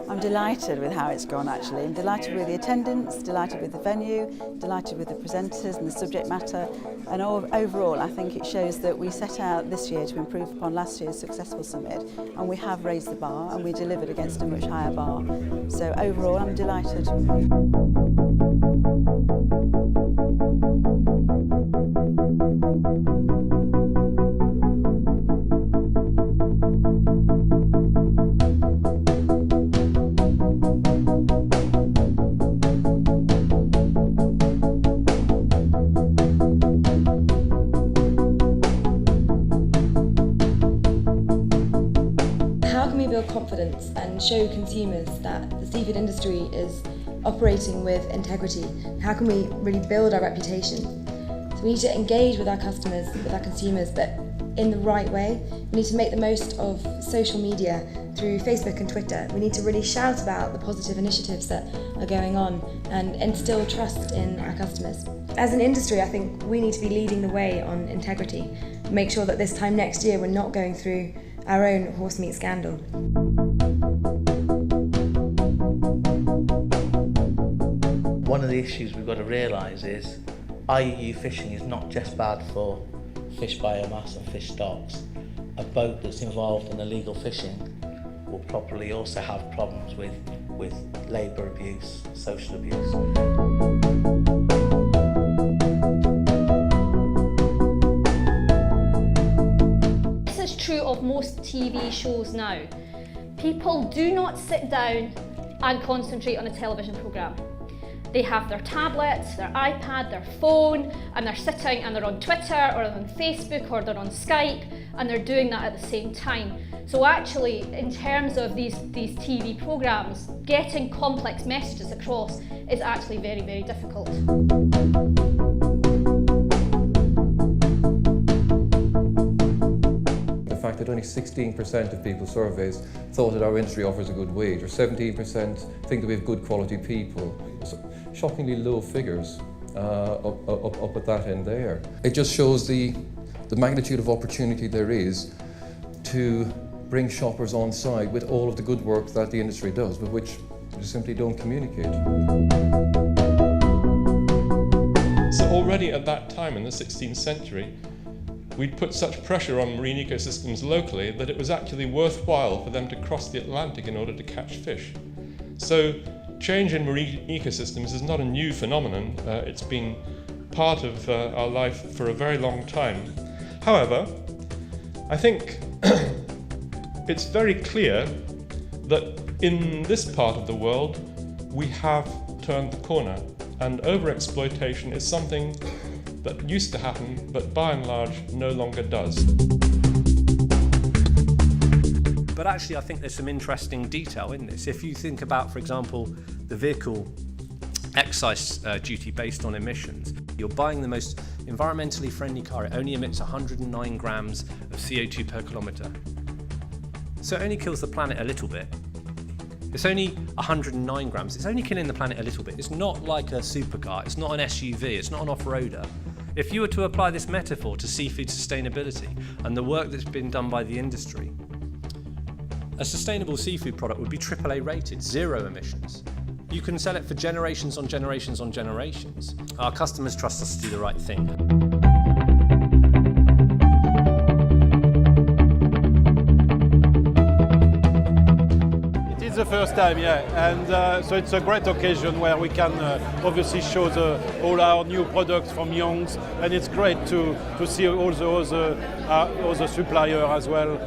I'm delighted with how it's gone actually. I'm delighted with the attendance, delighted with the venue, delighted with the presenters and the subject matter, and overall I think it shows that we set out this year to improve upon last year's successful summit, and we have raised the bar and we delivered against a much higher bar. So overall I'm delighted. How can we build confidence and show consumers that the seafood industry is operating with integrity? How can we really build our reputation? So we need to engage with our customers, with our consumers, but in the right way. We need to make the most of social media through Facebook and Twitter. We need to really shout about the positive initiatives that are going on and instill trust in our customers. As an industry, I think we need to be leading the way on integrity. Make sure that this time next year we're not going through our own horse meat scandal. One of the issues we've got to realise is IUU fishing is not just bad for fish biomass and fish stocks. A boat that's involved in illegal fishing will probably also have problems with labour abuse, social abuse. True of most TV shows now. People do not sit down and concentrate on a television programme. They have their tablet, their iPad, their phone, and they're sitting and they're on Twitter or on Facebook or they're on Skype, and they're doing that at the same time. So actually, in terms of these TV programmes, getting complex messages across is actually very, very difficult. The fact that only 16% of people surveyed thought that our industry offers a good wage, or 17% think that we have good quality people. So shockingly low figures up at that end there. It just shows the magnitude of opportunity there is to bring shoppers on side with all of the good work that the industry does, but which we simply don't communicate. So already at that time in the 16th century, we'd put such pressure on marine ecosystems locally that it was actually worthwhile for them to cross the Atlantic in order to catch fish. So change in marine ecosystems is not a new phenomenon. It's been part of our life for a very long time. However, I think it's very clear that in this part of the world we have turned the corner, and overexploitation is something that used to happen, but by and large no longer does. But actually I think there's some interesting detail in this. If you think about, for example, the vehicle excise duty based on emissions, you're buying the most environmentally friendly car. It only emits 109 grams of CO2 per kilometre. So it only kills the planet a little bit. It's only 109 grams. It's only killing the planet a little bit. It's not like a supercar. It's not an SUV. It's not an off-roader. If you were to apply this metaphor to seafood sustainability and the work that's been done by the industry, a sustainable seafood product would be AAA rated, 0 emissions. You can sell it for generations on generations on generations. Our customers trust us to do the right thing. The first time, yeah, and so it's a great occasion where we can obviously show all our new products from Young's, and it's great to see all the other suppliers as well,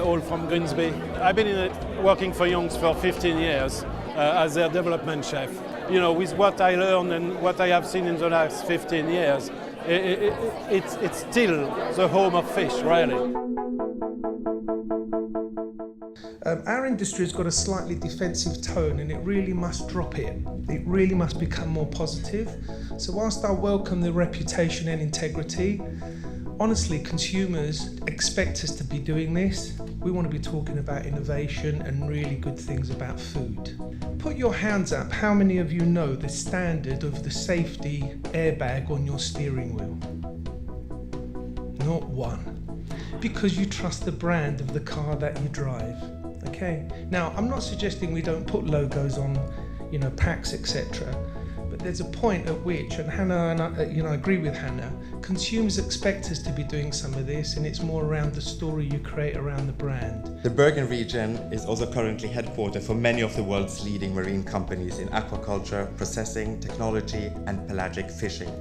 all from Grimsby. I've been working for Young's for 15 years as their development chef. You know, with what I learned and what I have seen in the last 15 years, it's still the home of fish, really. Our industry has got a slightly defensive tone, and it really must drop it. It really must become more positive. So whilst I welcome the reputation and integrity, honestly, consumers expect us to be doing this. We want to be talking about innovation and really good things about food. Put your hands up, how many of you know the standard of the safety airbag on your steering wheel? Not one. Because you trust the brand of the car that you drive. Okay. okay. Now, I'm not suggesting we don't put logos on, packs, etc. But there's a point at which, and Hannah and I agree with Hannah, consumers expect us to be doing some of this, and it's more around the story you create around the brand. The Bergen region is also currently headquartered for many of the world's leading marine companies in aquaculture, processing, technology, and pelagic fishing.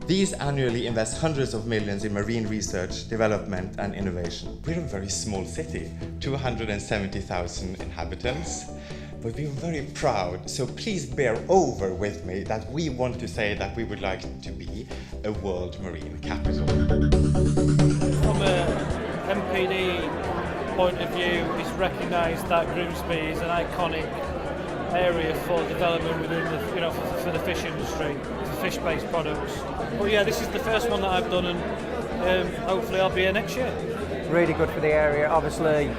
These annually invest hundreds of millions in marine research, development, and innovation. We're a very small city, 270,000 inhabitants. But we're very proud, so please bear over with me that we want to say that we would like to be a world marine capital. From a MPD point of view, it's recognised that Grimsby is an iconic area for development within the, for the fish industry, for fish-based products. But yeah, this is the first one that I've done, and hopefully I'll be here next year. Really good for the area, obviously.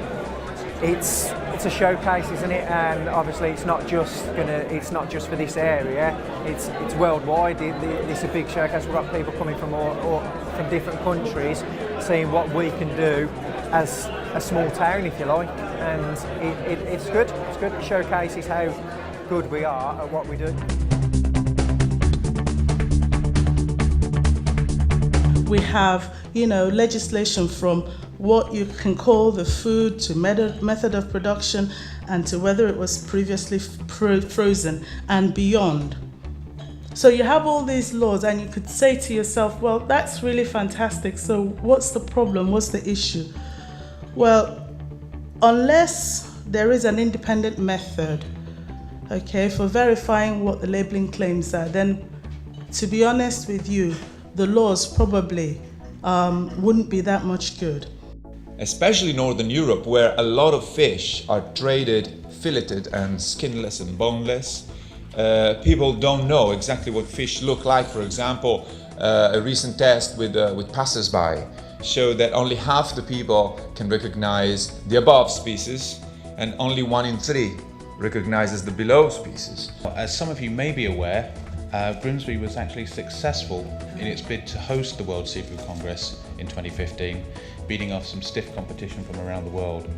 It's a showcase, isn't it? And obviously, it's not just for this area. It's worldwide. It's a big showcase. We've got people coming from from different countries, seeing what we can do as a small town, if you like. And it's good. It's good. It showcases how good we are at what we do. We have, legislation from what you can call the food to method of production and to whether it was previously frozen and beyond. So you have all these laws and you could say to yourself, well, that's really fantastic. So what's the problem? What's the issue? Well, unless there is an independent method, for verifying what the labeling claims are, then to be honest with you, the laws probably wouldn't be that much good. Especially Northern Europe, where a lot of fish are traded, filleted and skinless and boneless. People don't know exactly what fish look like. For example, a recent test with passers-by showed that only half the people can recognize the above species and only 1 in 3 recognizes the below species. As some of you may be aware, Grimsby was actually successful in its bid to host the World Seafood Congress in 2015, beating off some stiff competition from around the world.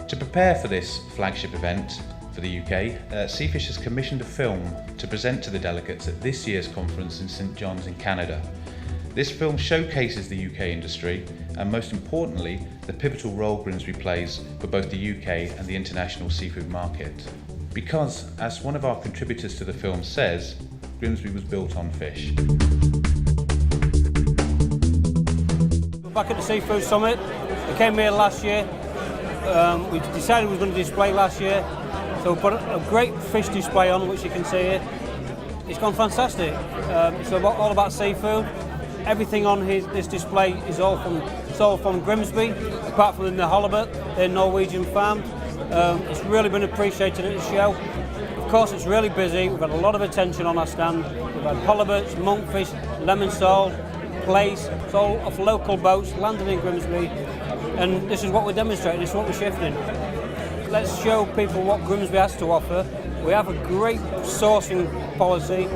To prepare for this flagship event for the UK, Seafish has commissioned a film to present to the delegates at this year's conference in St John's in Canada. This film showcases the UK industry and, most importantly, the pivotal role Grimsby plays for both the UK and the international seafood market. Because, as one of our contributors to the film says, Grimsby was built on fish. We're back at the Seafood Summit. We came here last year. We decided we were going to display last year. So we put a great fish display on, which you can see here. It's gone fantastic. It's all about seafood. Everything on this display is all from Grimsby, apart from the halibut. They're Norwegian farmed. It's really been appreciated at the show. Of course, it's really busy. We've had a lot of attention on our stand. We've had halibuts, monkfish, lemon sole, plaice. It's all off local boats landing in Grimsby. And this is what we're demonstrating, this is what we're shifting. Let's show people what Grimsby has to offer. We have a great sourcing policy,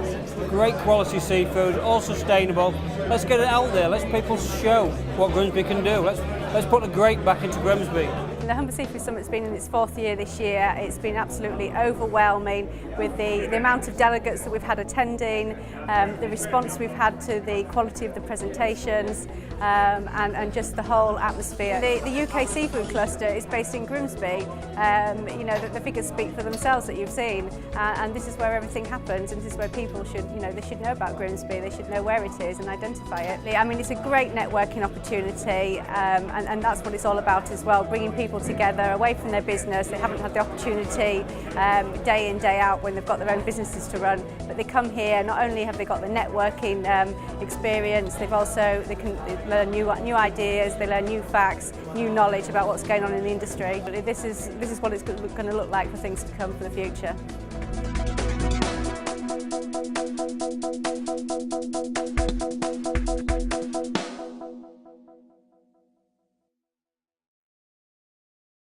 great quality seafood, all sustainable. Let's get it out there. Let's people show what Grimsby can do. Let's put the great back into Grimsby. The Humber Seafood Summit's been in its 4th year this year. It's been absolutely overwhelming with the amount of delegates that we've had attending, the response we've had to the quality of the presentations, and just the whole atmosphere. The UK Seafood Cluster is based in Grimsby. The figures speak for themselves that you've seen, and this is where everything happens, and this is where people should, they should know about Grimsby, they should know where it is and identify it. I mean, it's a great networking opportunity, and that's what it's all about as well, bringing people together away from their business. They haven't had the opportunity day in, day out when they've got their own businesses to run, but they come here, not only have they got the networking experience, they can learn new ideas, they learn new facts, new knowledge about what's going on in the industry. But this is what it's going to look like for things to come for the future.